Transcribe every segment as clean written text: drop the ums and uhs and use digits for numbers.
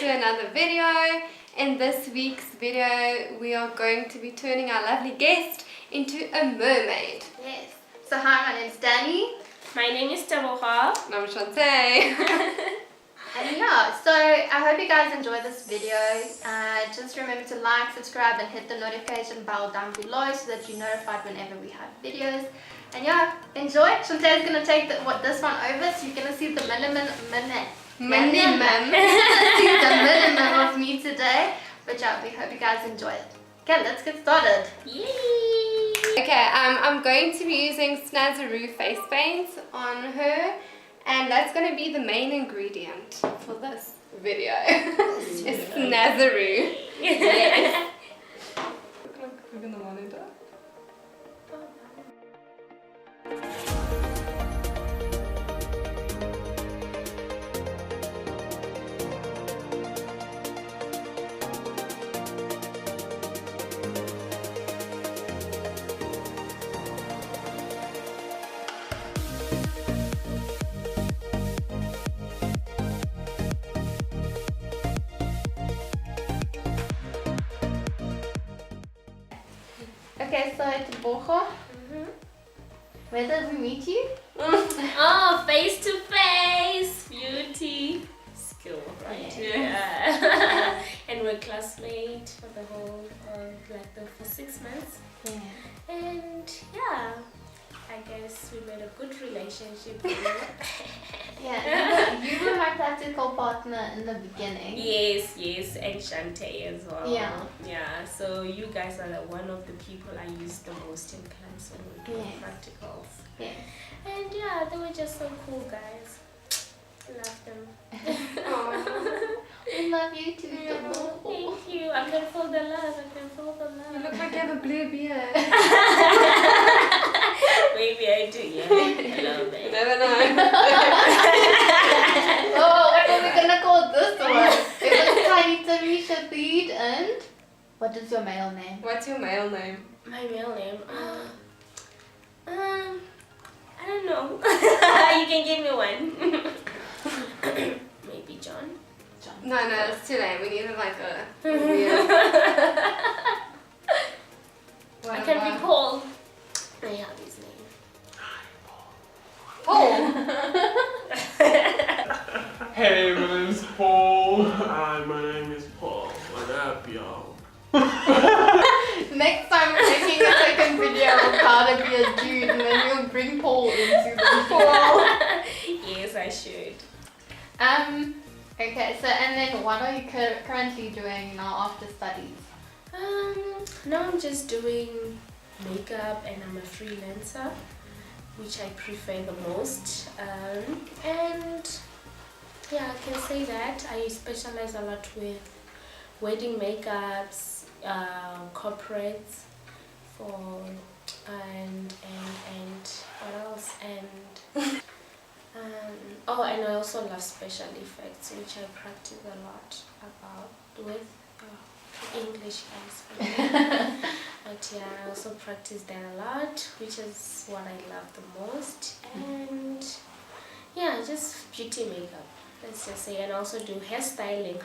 to another video. In this week's video we are going to be turning our lovely guest into a mermaid. Yes. So hi, my name's Danny. My name is Taboha. And I'm Chanté. And yeah, so I hope you guys enjoy this video. Just remember to like, subscribe and hit the notification bell down below so that you're notified whenever we have videos. And yeah, enjoy. Chanté is going to take this one over, so you're going to see the minimum of me today. But yeah, we hope you guys enjoy it. Okay, let's get started. Yay! Okay, I'm going to be using Snazzaroo face paints on her, and that's going to be the main ingredient for this video. It's Snazzaroo. Yes. Look in the monitor. Okay, so it's Taboha. Where did we meet you? Oh, face to face, beauty, skill, right? Yeah. And we're classmates for the whole, for 6 months. Yeah. And yeah, I guess we made a good relationship. Yeah, you were my practical partner in the beginning. Yes, and Chanté as well. Yeah. Yeah, so you guys are one of the people I use the most in class when we do practicals. Yeah. And yeah, they were just so cool guys. Love them. We love you too. Yeah, thank you. I can feel the love. You look like you have a blue beard. Maybe I do, yeah. Hello, babe. You never know. Oh, what are we gonna call this one? It was Tiny Tamisha Theed and what is your male name? What's your male name? My male name? I don't know. You can give me one. Maybe John? No, it's too late. We need like a weird... I can recall. I have his name. Paul! Hey, my name's Paul. Hi, my name is Paul. What up, y'all? Next time we're making a second video of how to be a dude and then you'll bring Paul into the Paul. Yes, I should. Okay, so and then what are you currently doing now after studies? Now I'm just doing makeup and I'm a freelancer, which I prefer the most. And yeah, I can say that I specialize a lot with wedding makeups, corporates, and what else? And I also love special effects, which I practice a lot with English guys. But yeah, I also practice that a lot, which is what I love the most. And yeah, just beauty makeup, let's just say, and also do hairstyling.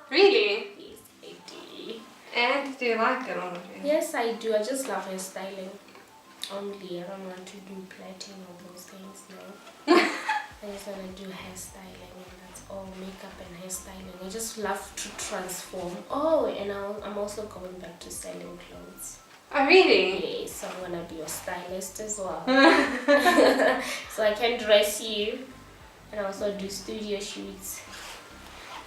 Really? Yes, I do. And do you like it on you? Yes, I do. I just love hairstyling. Only I don't want to do plaiting or those things, no. I just want to do hairstyling, and that's all. Makeup and hairstyling. I just love to transform. Oh, and I'm also going back to selling clothes. Oh, really? Yes, so I'm gonna be your stylist as well. So I can dress you and also do studio shoots.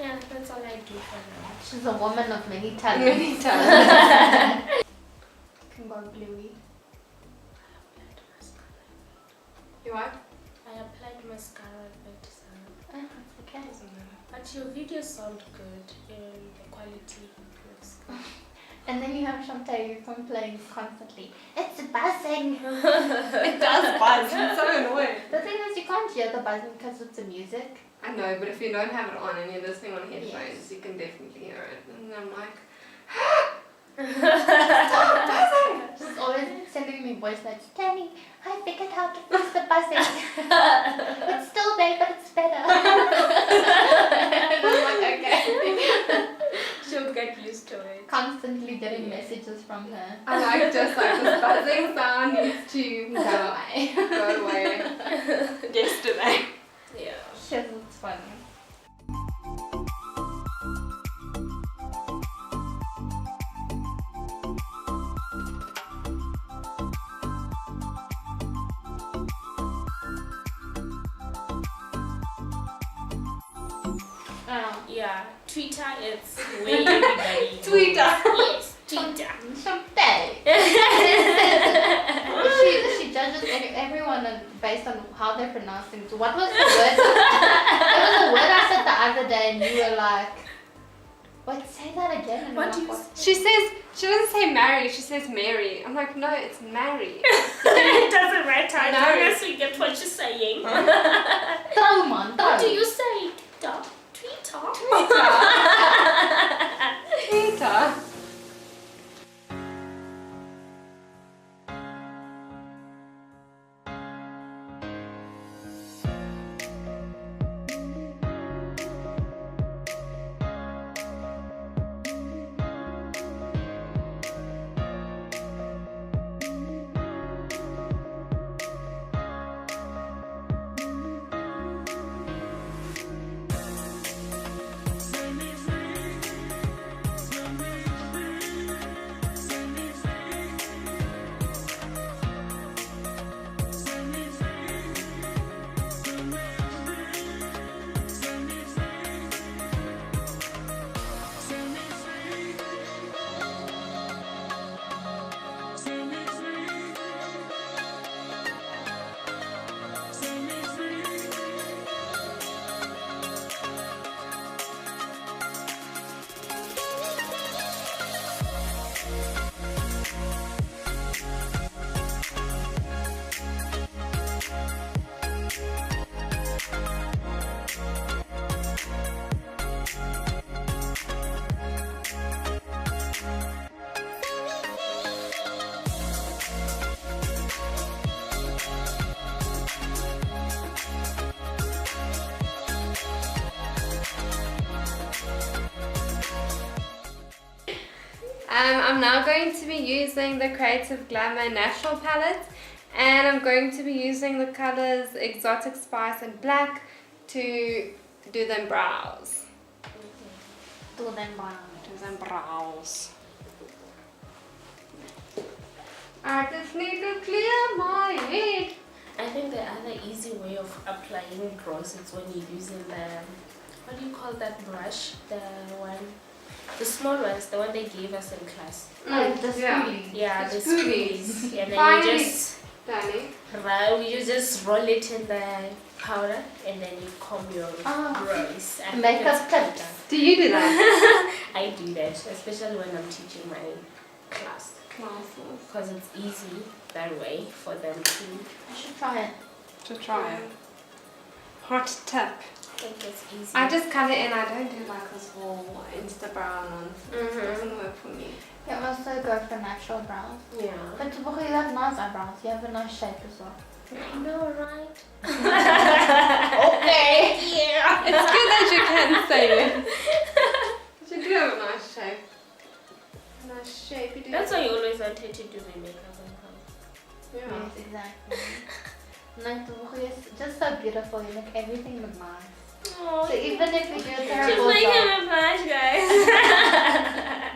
Yeah, that's all I do for now. She's a woman of many talents. Can go bluey. You what? I applied mascara, but Okay. but your videos sound good. The quality looks good. And then you have Chanté who complains constantly. It's buzzing. It does buzz. It's so annoying. The thing is, you can't hear the buzzing because of the music. I know, but if you don't have it on and you're listening on headphones, you can definitely hear it. And I'm like, stop buzzing! She's always sending me voice notes. Danny, I figured out to fix the buzzing. It's still there, but it's better. And I'm like, okay. get used to it. Constantly getting messages from her. I like just like this buzzing sound needs to Go away. go away. Yesterday. Yeah. Yes, it's funny. Yeah. Twitter is where everybody Twitter. Yes, Twitter. Chanté. She judges everyone based on how they pronounce things. What was the word? There was a word I said the other day and you were like, wait, say that again. And What I'm do you like, say? She doesn't say Mary, she says Mary. I'm like, no, it's Mary. It doesn't matter. As No. long as we get what you're saying. Throw, man, What do throw. you say? Twitter. Twitter. I'm now going to be using the Creative Glamour Natural palette, and I'm going to be using the colors Exotic Spice and Black to do them brows. Do them brown. Do them brows. I just need to clear my head. I think the other easy way of applying brows is when you're using the, what do you call that brush? The small ones, the one they gave us in class. The yeah. spoolies. Yeah, the spoolies. spoolies. And then Finally. you just roll it in the powder and then you comb your brows. I think Makeup it's better. tips. Do you do that? I do that, especially when I'm teaching my class. Classes. Because it's easy that way for them to. I should try it. To try it. Hot tip. I think it's easy. I just cut it in. I don't do like this whole Insta brown nonsense. It doesn't work for me. You also go for natural brows. Yeah. But you have nice eyebrows. You have a nice shape as well. I know, right? Okay. Yeah. It's good that you can say it. You do have a nice shape. Nice shape. You do. That's why you always wanted to do my makeup and how. Yeah. Yes, exactly. No, it's just so beautiful. You make everything look nice. Oh, So even if you do a just terrible make job, him a flash, guys.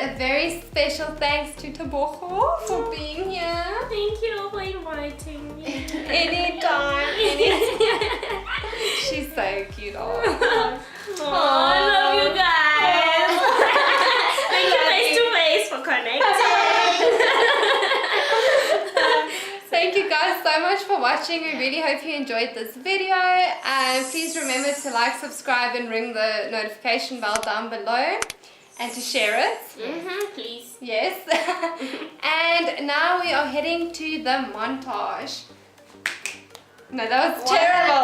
And a very special thanks to Tebogo for being here. Thank you for inviting me. Anytime. She's so cute. Oh, I love you guys. Thank you face to face for connecting. Thank you guys so much for watching. We really hope you enjoyed this video. Please remember to like, subscribe and ring the notification bell down below. And to share it. Please. Yes. And now we are heading to the montage. No, that was terrible.